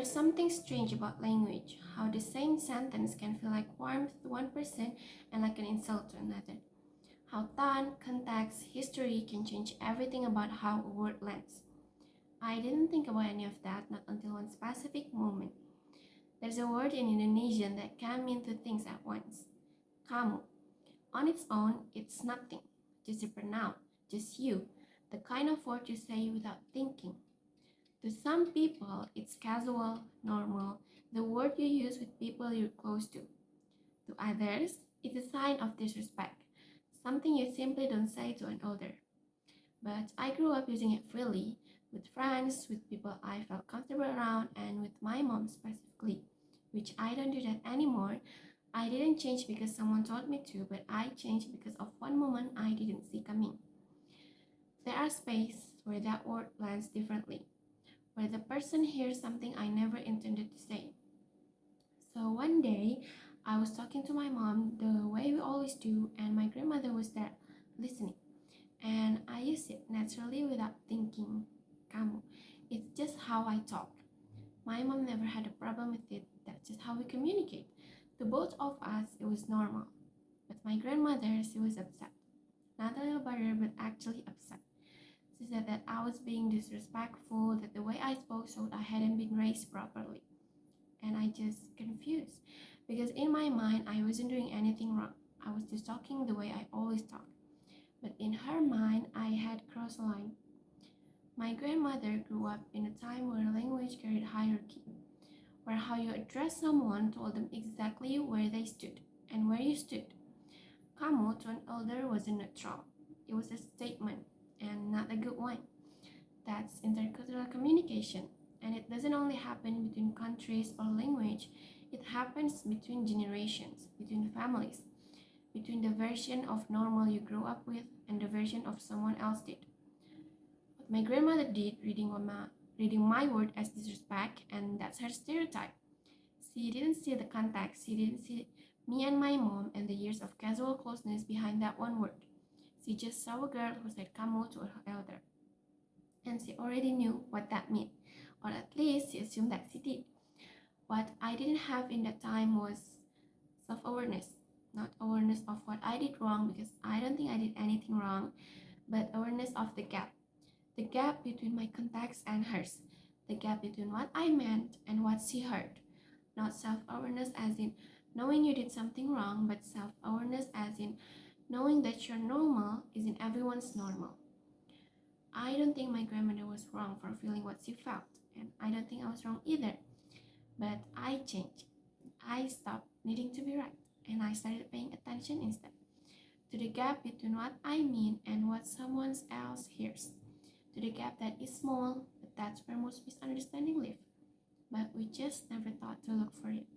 There's something strange about language, how the same sentence can feel like warmth to one person and like an insult to another. How tone, context, history can change everything about how a word lands. I didn't think about any of that not until one specific moment. There's a word in Indonesian that can mean two things at once. Kamu. On its own, it's nothing, just a pronoun, just you, the kind of word you say without thinking. To some people, it's casual, normal, the word you use with people you're close to. To others, it's a sign of disrespect, something you simply don't say to an elder. But I grew up using it freely, with friends, with people I felt comfortable around, and with my mom specifically, which I don't do that anymore. I didn't change because someone told me to, but I changed because of one moment I didn't see coming. There are spaces where that word lands differently, where the person hears something I never intended to say. So one day, I was talking to my mom the way we always do, and my grandmother was there listening. And I used it naturally without thinking. Kamu. It's just how I talk. My mom never had a problem with it. That's just how we communicate. To both of us, it was normal. But my grandmother, she was upset. Not a little bitter, but actually upset. She said that I was being disrespectful, that the way I spoke showed I hadn't been raised properly. And I just confused. Because in my mind, I wasn't doing anything wrong. I was just talking the way I always talk. But in her mind, I had crossed a line. My grandmother grew up in a time where language carried hierarchy, where how you address someone told them exactly where they stood and where you stood. Kamu to an elder wasn't neutral. It was a statement, and not a good one. That's intercultural communication, and it doesn't only happen between countries or language, it happens between generations, between families, between the version of normal you grew up with and the version of someone else did. What my grandmother did, reading my word as disrespect, and that's her stereotype. She didn't see the context, she didn't see me and my mom and the years of casual closeness behind that one word. She just saw a girl who said kamu to her elder. And she already knew what that meant, or at least she assumed that she did. What I didn't have in that time was self-awareness. Not awareness of what I did wrong, because I don't think I did anything wrong, but awareness of the gap. The gap between my context and hers. The gap between what I meant and what she heard. Not self-awareness as in knowing you did something wrong, but self-awareness as in knowing that your normal isn't everyone's normal. I don't think my grandmother was wrong for feeling what she felt, and I don't think I was wrong either. But I changed. I stopped needing to be right, and I started paying attention instead to the gap between what I mean and what someone else hears. To the gap that is small, but that's where most misunderstanding live. But we just never thought to look for it.